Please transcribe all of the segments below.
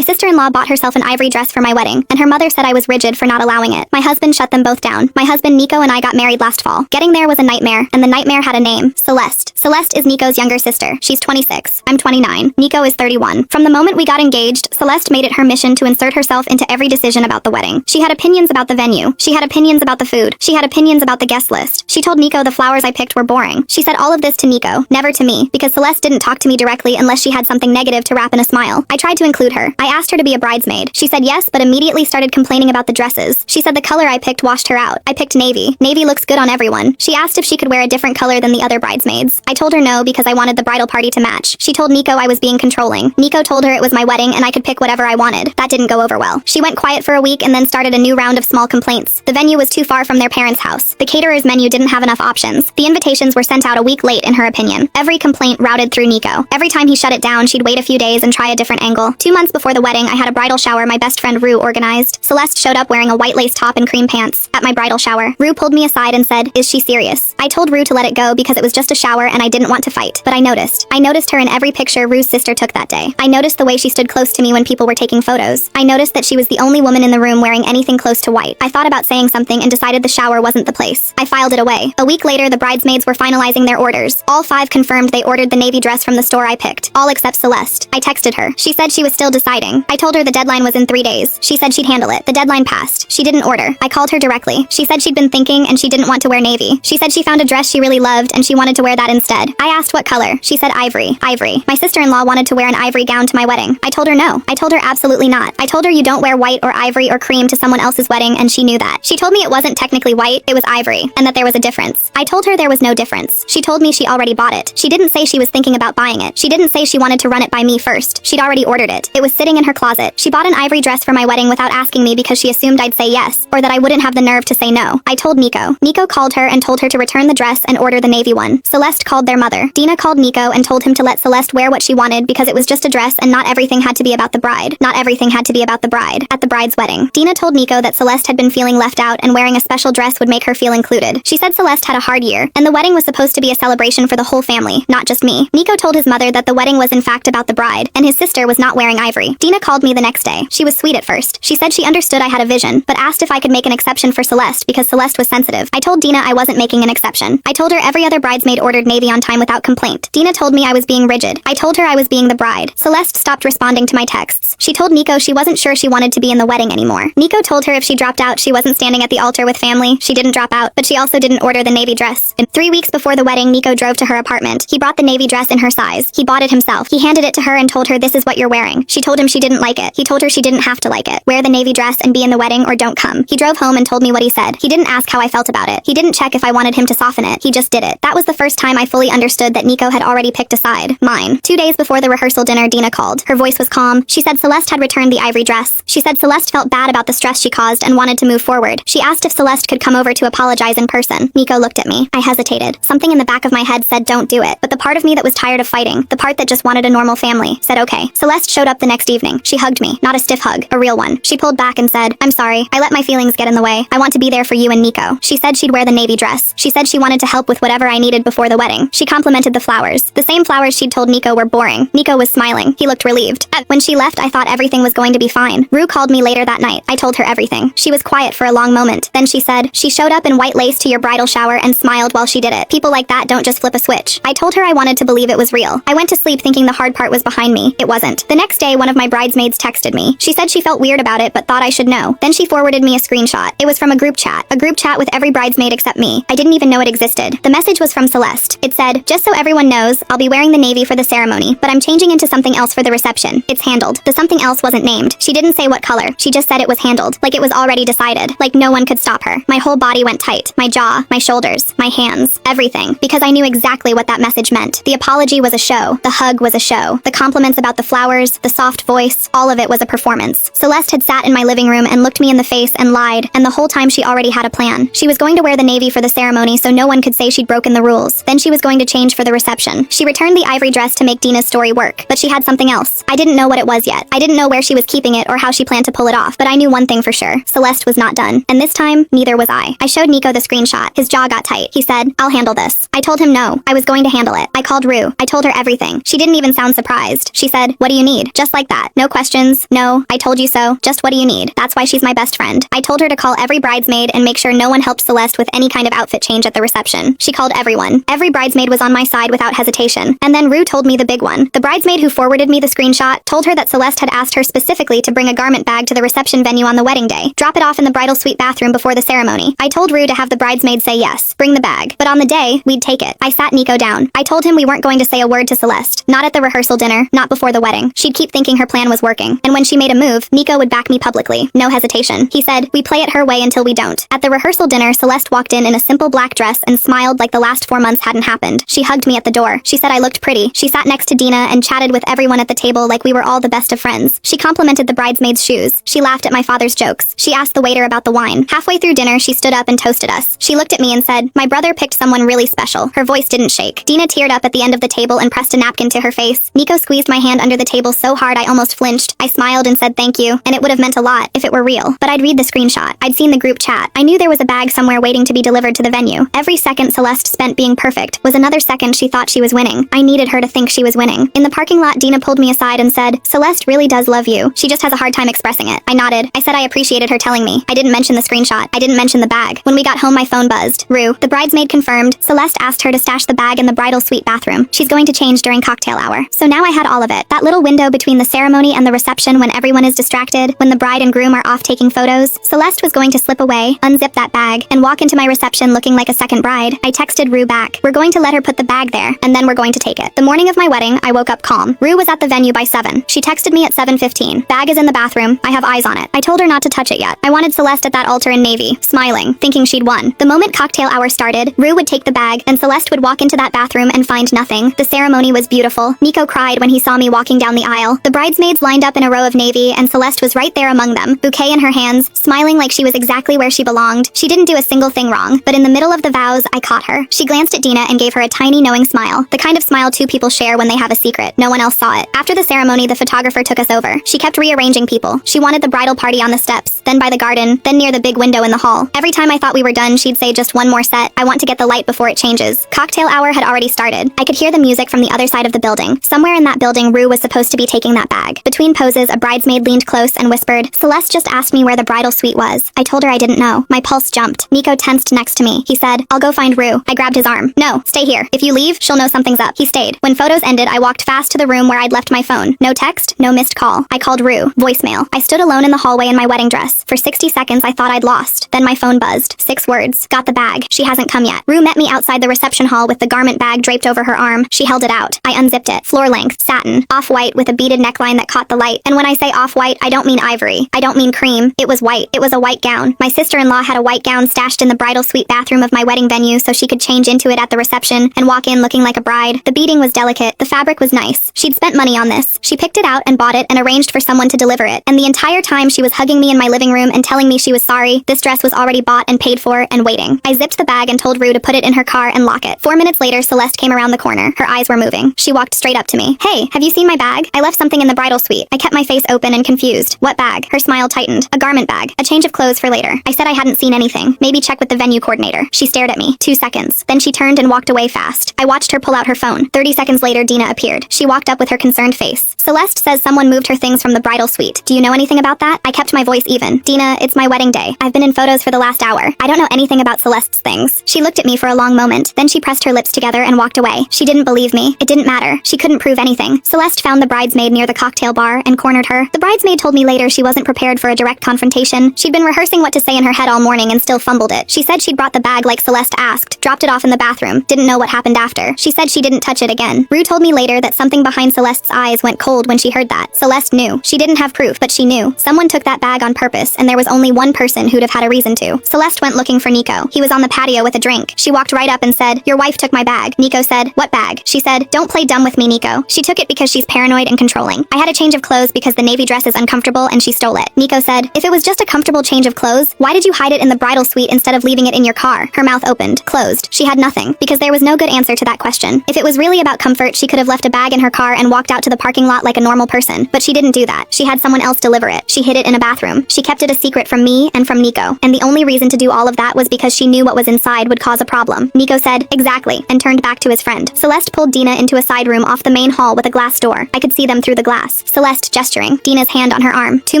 My sister-in-law bought herself an ivory dress for my wedding, and her mother said I was rigid for not allowing it. My husband shut them both down. My husband Nico and I got married last fall. Getting there was a nightmare, and the nightmare had a name: Celeste. Celeste is Nico's younger sister. She's 26. I'm 29. Nico is 31. From the moment we got engaged, Celeste made it her mission to insert herself into every decision about the wedding. She had opinions about the venue. She had opinions about the food. She had opinions about the guest list. She told Nico the flowers I picked were boring. She said all of this to Nico, never to me, because Celeste didn't talk to me directly unless she had something negative to wrap in a smile. I tried to include her. I asked her to be a bridesmaid. She said yes, but immediately started complaining about the dresses. She said the color I picked washed her out. I picked navy. Navy looks good on everyone. She asked if she could wear a different color than the other bridesmaids. I told her no because I wanted the bridal party to match. She told Nico I was being controlling. Nico told her it was my wedding and I could pick whatever I wanted. That didn't go over well. She went quiet for a week and then started a new round of small complaints. The venue was too far from their parents' house. The caterer's menu didn't have enough options. The invitations were sent out a week late in her opinion. Every complaint routed through Nico. Every time he shut it down, she'd wait a few days and try a different angle. 2 months before the wedding, I had a bridal shower my best friend Rue organized. Celeste showed up wearing a white lace top and cream pants. At my bridal shower, Rue pulled me aside and said, "Is she serious?" I told Rue to let it go because it was just a shower and I didn't want to fight. But I noticed her in every picture Rue's sister took that day. I noticed the way she stood close to me when people were taking photos. I noticed that she was the only woman in the room wearing anything close to white. I thought about saying something and decided the shower wasn't the place. I filed it away. A week later, the bridesmaids were finalizing their orders. All 5 confirmed they ordered the navy dress from the store I picked. All except Celeste. I texted her. She said she was still deciding. I told her the deadline was in 3 days. She said she'd handle it. The deadline passed. She didn't order. I called her directly. She said she'd been thinking and she didn't want to wear navy. She said she found a dress she really loved and she wanted to wear that instead. I asked what color. She said ivory. Ivory. My sister-in-law wanted to wear an ivory gown to my wedding. I told her no. I told her absolutely not. I told her you don't wear white or ivory or cream to someone else's wedding and she knew that. She told me it wasn't technically white, it was ivory, and that there was a difference. I told her there was no difference. She told me she already bought it. She didn't say she was thinking about buying it. She didn't say she wanted to run it by me first. She'd already ordered it. It was sitting in her closet. She bought an ivory dress for my wedding without asking me because she assumed I'd say yes, or that I wouldn't have the nerve to say no. I told Nico. Nico called her and told her to return the dress and order the navy one. Celeste called their mother. Dina called Nico and told him to let Celeste wear what she wanted because it was just a dress and not everything had to be about the bride. Not everything had to be about the bride. At the bride's wedding, Dina told Nico that Celeste had been feeling left out and wearing a special dress would make her feel included. She said Celeste had a hard year, and the wedding was supposed to be a celebration for the whole family, not just me. Nico told his mother that the wedding was in fact about the bride, and his sister was not wearing ivory. Dina called me the next day. She was sweet at first. She said she understood I had a vision, but asked if I could make an exception for Celeste because Celeste was sensitive. I told Dina I wasn't making an exception. I told her every other bridesmaid ordered navy on time without complaint. Dina told me I was being rigid. I told her I was being the bride. Celeste stopped responding to my texts. She told Nico she wasn't sure she wanted to be in the wedding anymore. Nico told her if she dropped out, she wasn't standing at the altar with family. She didn't drop out, but she also didn't order the navy dress. And 3 weeks before the wedding, Nico drove to her apartment. He brought the navy dress in her size. He bought it himself. He handed it to her and told her this is what you're wearing. She told him she didn't like it. He told her she didn't have to like it. Wear the navy dress and be in the wedding or don't come. He drove home and told me what he said. He didn't ask how I felt about it. He didn't check if I wanted him to soften it. He just did it. That was the first time I fully understood that Nico had already picked a side. Mine. 2 days before the rehearsal dinner, Dina called. Her voice was calm. She said Celeste had returned the ivory dress. She said Celeste felt bad about the stress she caused and wanted to move forward. She asked if Celeste could come over to apologize in person. Nico looked at me. I hesitated. Something in the back of my head said don't do it, but the part of me that was tired of fighting, the part that just wanted a normal family, said okay. Celeste showed up the next evening. She hugged me. Not a stiff hug, a real one. She pulled back and said, "I'm sorry. I let my feelings get in the way. I want to be there for you and Nico." She said she'd wear the navy dress. She said she wanted to help with whatever I needed before the wedding. She complimented the flowers. The same flowers she'd told Nico were boring. Nico was smiling. He looked relieved. When she left, I thought everything was going to be fine. Rue called me later that night. I told her everything. She was quiet for a long moment. Then she said, "She showed up in white lace to your bridal shower and smiled while she did it. People like that don't just flip a switch." I told her I wanted to believe it was real. I went to sleep thinking the hard part was behind me. It wasn't. The next day, one of my bridesmaids texted me. She said she felt weird about it but thought I should know. Then she forwarded me a screenshot. It was from a group chat with every bridesmaid except me. I didn't even know it existed. The message was from Celeste. It said, "Just so everyone knows, I'll be wearing the navy for the ceremony, but I'm changing into something else for the reception. It's handled." The something else wasn't named. She didn't say what color. She just said it was handled. Like it was already decided. Like no one could stop her. My whole body went tight. My jaw, my shoulders, my hands, everything. Because I knew exactly what that message meant. The apology was a show. The hug was a show. The compliments about the flowers, the soft voice, all of it was a performance. Celeste had sat in my living room and looked me in the face and lied, and the whole time she already had a plan. She was going to wear the navy for the ceremony so no one could say she'd broken the rules. Then she was going to change for the reception. She returned the ivory dress to make Dina's story work, but she had something else. I didn't know what it was yet. I didn't know where she was keeping it or how she planned to pull it off, but I knew one thing for sure. Celeste was not done. And this time, neither was I. I showed Nico the screenshot. His jaw got tight. He said, "I'll handle this." I told him no. I was going to handle it. I called Rue. I told her everything. She didn't even sound surprised. She said, "What do you need?" Just like that. What? No questions? No, I told you so. Just what do you need? That's why she's my best friend. I told her to call every bridesmaid and make sure no one helped Celeste with any kind of outfit change at the reception. She called everyone. Every bridesmaid was on my side without hesitation. And then Rue told me the big one. The bridesmaid who forwarded me the screenshot told her that Celeste had asked her specifically to bring a garment bag to the reception venue on the wedding day. Drop it off in the bridal suite bathroom before the ceremony. I told Rue to have the bridesmaid say yes. Bring the bag. But on the day, we'd take it. I sat Nico down. I told him we weren't going to say a word to Celeste. Not at the rehearsal dinner, not before the wedding. She'd keep thinking her plan was working. And when she made a move, Nico would back me publicly. No hesitation. He said, we play it her way until we don't. At the rehearsal dinner, Celeste walked in a simple black dress and smiled like the last 4 months hadn't happened. She hugged me at the door. She said I looked pretty. She sat next to Dina and chatted with everyone at the table like we were all the best of friends. She complimented the bridesmaids' shoes. She laughed at my father's jokes. She asked the waiter about the wine. Halfway through dinner, she stood up and toasted us. She looked at me and said, my brother picked someone really special. Her voice didn't shake. Dina teared up at the end of the table and pressed a napkin to her face. Nico squeezed my hand under the table so hard I almost flinched. I smiled and said thank you, and it would have meant a lot if it were real. But I'd read the screenshot. I'd seen the group chat. I knew there was a bag somewhere waiting to be delivered to the venue. Every second Celeste spent being perfect was another second she thought she was winning. I needed her to think she was winning. In the parking lot, Dina pulled me aside and said, Celeste really does love you. She just has a hard time expressing it. I nodded. I said I appreciated her telling me. I didn't mention the screenshot. I didn't mention the bag. When we got home, my phone buzzed. Rue, the bridesmaid, confirmed. Celeste asked her to stash the bag in the bridal suite bathroom. She's going to change during cocktail hour. So now I had all of it. That little window between the ceremony and the reception when everyone is distracted, when the bride and groom are off taking photos. Celeste was going to slip away, unzip that bag, and walk into my reception looking like a second bride. I texted Rue back. We're going to let her put the bag there, and then we're going to take it. The morning of my wedding, I woke up calm. Rue was at the venue by 7. She texted me at 7:15. Bag is in the bathroom. I have eyes on it. I told her not to touch it yet. I wanted Celeste at that altar in navy, smiling, thinking she'd won. The moment cocktail hour started, Rue would take the bag, and Celeste would walk into that bathroom and find nothing. The ceremony was beautiful. Nico cried when he saw me walking down the aisle. The bridesmaids lined up in a row of navy, and Celeste was right there among them, bouquet in her hands, smiling like she was exactly where she belonged. She didn't do a single thing wrong, but in the middle of the vows, I caught her. She glanced at Dina and gave her a tiny knowing smile, the kind of smile two people share when they have a secret. No one else saw it. After the ceremony, the photographer took us over. She kept rearranging people. She wanted the bridal party on the steps, then by the garden, then near the big window in the hall. Every time I thought we were done, she'd say just one more set. I want to get the light before it changes. Cocktail hour had already started. I could hear the music from the other side of the building. Somewhere in that building, Rue was supposed to be taking that bag. Between poses, a bridesmaid leaned close and whispered, Celeste just asked me where the bridal suite was. I told her I didn't know. My pulse jumped. Nico tensed next to me. He said, I'll go find Rue. I grabbed his arm. No, stay here. If you leave, she'll know something's up. He stayed. When photos ended, I walked fast to the room where I'd left my phone. No text, no missed call. I called Rue. Voicemail. I stood alone in the hallway in my wedding dress. For 60 seconds, I thought I'd lost. Then my phone buzzed. 6 words. Got the bag. She hasn't come yet. Rue met me outside the reception hall with the garment bag draped over her arm. She held it out. I unzipped it. Floor length, satin, off-white with a beaded neckline that caught the light. And when I say off-white, I don't mean ivory. I don't mean cream. It was white. It was a white gown. My sister-in-law had a white gown stashed in the bridal suite bathroom of my wedding venue so she could change into it at the reception and walk in looking like a bride. The beading was delicate. The fabric was nice. She'd spent money on this. She picked it out and bought it and arranged for someone to deliver it. And the entire time she was hugging me in my living room and telling me she was sorry. This dress was already bought and paid for and waiting. I zipped the bag and told Rue to put it in her car and lock it. 4 minutes later, Celeste came around the corner. Her eyes were moving. She walked straight up to me. Hey, have you seen my bag? I left something in the bridal suite. I kept my face open and confused. What bag? Her smile tightened. A garment bag. A change of clothes for later. I said I hadn't seen anything. Maybe check with the venue coordinator. She stared at me. 2 seconds. Then she turned and walked away fast. I watched her pull out her phone. 30 seconds later, Dina appeared. She walked up with her concerned face. Celeste says someone moved her things from the bridal suite. Do you know anything about that? I kept my voice even. Dina, it's my wedding day. I've been in photos for the last hour. I don't know anything about Celeste's things. She looked at me for a long moment. Then she pressed her lips together and walked away. She didn't believe me. It didn't matter. She couldn't prove anything. Celeste found the bridesmaid near the cocktail bar and cornered her. The bridesmaid told me later she wasn't prepared for a direct confrontation. She'd been rehearsing what to say in her head all morning and still fumbled it. She said she'd brought the bag like Celeste asked, dropped it off in the bathroom, didn't know what happened after. She said she didn't touch it again. Rue told me later that something behind Celeste's eyes went cold when she heard that. Celeste knew. She didn't have proof, but she knew. Someone took that bag on purpose, and there was only one person who'd have had a reason to. Celeste went looking for Nico. He was on the patio with a drink. She walked right up and said, your wife took my bag. Nico said, what bag? She said, don't play dumb with me, Nico. She took it because she's paranoid and controlling. I had a change of clothes because the navy dress is uncomfortable and she stole it. Nico said, if it was just a comfortable change of clothes, why did you hide it in the bridal suite instead of leaving it in your car? Her mouth opened, closed. She had nothing, because there was no good answer to that question. If it was really about comfort, she could have left a bag in her car and walked out to the parking lot like a normal person. But she didn't do that. She had someone else deliver it. She hid it in a bathroom. She kept it a secret from me and from Nico. And the only reason to do all of that was because she knew what was inside would cause a problem. Nico said, exactly, and turned back to his friend. Celeste pulled Dina into a side room off the main hall with a glass door. I could see them through the glass. dress. Celeste gesturing, Dina's hand on her arm. 2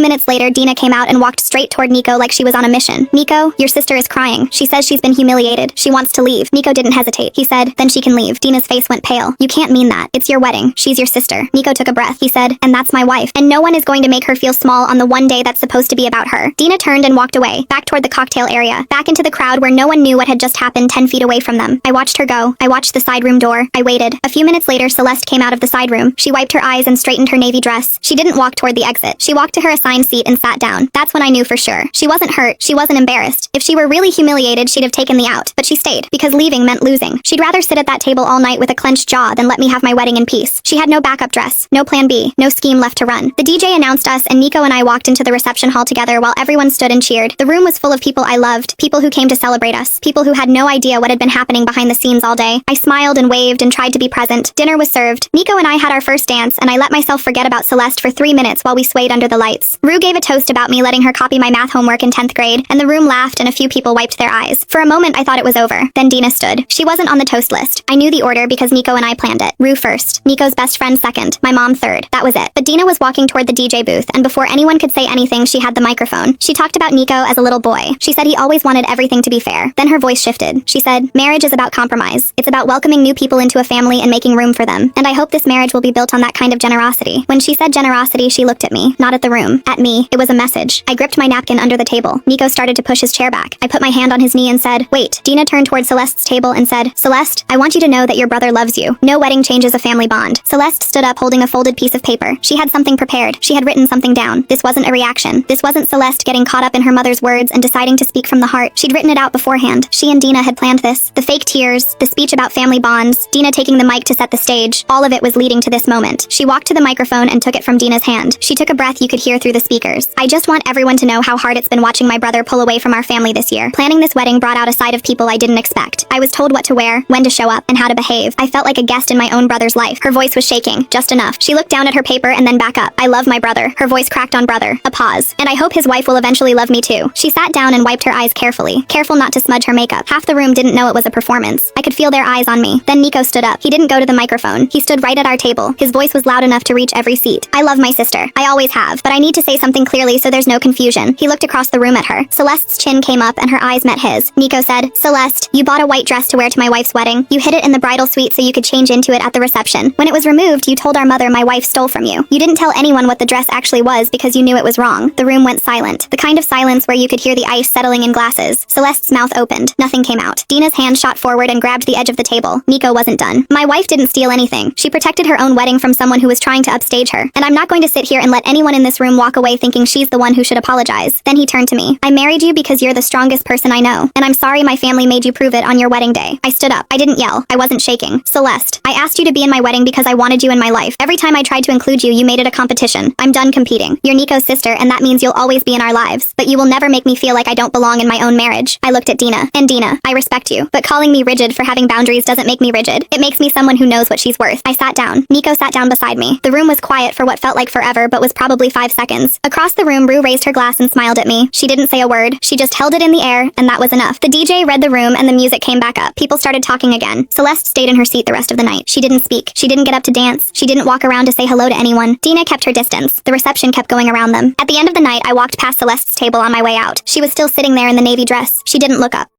minutes later, Dina came out and walked straight toward Nico like she was on a mission. Nico, your sister is crying. She says she's been humiliated. She wants to leave. Nico didn't hesitate. He said, then she can leave. Dina's face went pale. You can't mean that. It's your wedding. She's your sister. Nico took a breath. He said, and that's my wife. And no one is going to make her feel small on the one day that's supposed to be about her. Dina turned and walked away, back toward the cocktail area, back into the crowd where no one knew what had just happened 10 feet away from them. I watched her go. I watched the side room door. I waited. A few minutes later, Celeste came out of the side room. She wiped her eyes and straightened her navy dress. She didn't walk toward the exit. She walked to her assigned seat and sat down. That's when I knew for sure. She wasn't hurt. She wasn't embarrassed. If she were really humiliated, she'd have taken the out. But she stayed, because leaving meant losing. She'd rather sit at that table all night with a clenched jaw than let me have my wedding in peace. She had no backup dress, no plan B, no scheme left to run. The DJ announced us and Nico and I walked into the reception hall together while everyone stood and cheered. The room was full of people I loved, people who came to celebrate us, people who had no idea what had been happening behind the scenes all day. I smiled and waved and tried to be present. Dinner was served. Nico and I had our first dance and I let myself forget about Celeste for 3 minutes while we swayed under the lights. Rue gave a toast about me letting her copy my math homework in 10th grade, and the room laughed and a few people wiped their eyes. For a moment I thought it was over. Then Dina stood. She wasn't on the toast list. I knew the order because Nico and I planned it. Rue first, Nico's best friend second, my mom third. That was it. But Dina was walking toward the DJ booth, and before anyone could say anything, she had the microphone. She talked about Nico as a little boy. She said he always wanted everything to be fair. Then her voice shifted. She said, marriage is about compromise. It's about welcoming new people into a family and making room for them. And I hope this marriage will be built on that kind of generosity. When she said generosity, she looked at me, not at the room. At me. It was a message. I gripped my napkin under the table. Nico started to push his chair back. I put my hand on his knee and said, wait. Dina turned toward Celeste's table and said, Celeste, I want you to know that your brother loves you. No wedding changes a family bond. Celeste stood up holding a folded piece of paper. She had something prepared. She had written something down. This wasn't a reaction. This wasn't Celeste getting caught up in her mother's words and deciding to speak from the heart. She'd written it out beforehand. She and Dina had planned this. The fake tears, the speech about family bonds, Dina taking the mic to set the stage. All of it was leading to this moment. She walked to the microphone and took it from Dina's hand. She took a breath you could hear through the speakers. I just want everyone to know how hard it's been watching my brother pull away from our family this year. Planning this wedding brought out a side of people I didn't expect. I was told what to wear, when to show up, and how to behave. I felt like a guest in my own brother's life. Her voice was shaking, just enough. She looked down at her paper and then back up. I love my brother. Her voice cracked on brother. A pause. And I hope his wife will eventually love me too. She sat down and wiped her eyes carefully, careful not to smudge her makeup. Half the room didn't know it was a performance. I could feel their eyes on me. Then Nico stood up. He didn't go to the microphone. He stood right at our table. His voice was loud enough to reach every seat. I love my sister. I always have. But I need to say something clearly so there's no confusion. He looked across the room at her. Celeste's chin came up and her eyes met his. Nico said, Celeste, you bought a white dress to wear to my wife's wedding. You hid it in the bridal suite so you could change into it at the reception. When it was removed, you told our mother my wife stole from you. You didn't tell anyone what the dress actually was because you knew it was wrong. The room went silent. The kind of silence where you could hear the ice settling in glasses. Celeste's mouth opened. Nothing came out. Dina's hand shot forward and grabbed the edge of the table. Nico wasn't done. My wife didn't steal anything. She protected her own wedding from someone who was trying to upstage her. And I'm not going to sit here and let anyone in this room walk away thinking she's the one who should apologize. Then he turned to me. I married you because you're the strongest person I know. And I'm sorry my family made you prove it on your wedding day. I stood up. I didn't yell. I wasn't shaking. Celeste, I asked you to be in my wedding because I wanted you in my life. Every time I tried to include you, you made it a competition. I'm done competing. You're Nico's sister, and that means you'll always be in our lives. But you will never make me feel like I don't belong in my own marriage. I looked at Dina. And Dina, I respect you. But calling me rigid for having boundaries doesn't make me rigid. It makes me someone who knows what she's worth. I sat down. Nico sat down beside me. The room was quiet for what felt like forever, but was probably 5 seconds. Across the room, Rue raised her glass and smiled at me. She didn't say a word. She just held it in the air, and that was enough. The DJ read the room, and the music came back up. People started talking again. Celeste stayed in her seat the rest of the night. She didn't speak. She didn't get up to dance. She didn't walk around to say hello to anyone. Dina kept her distance. The reception kept going around them. At the end of the night, I walked past Celeste's table on my way out. She was still sitting there in the navy dress. She didn't look up.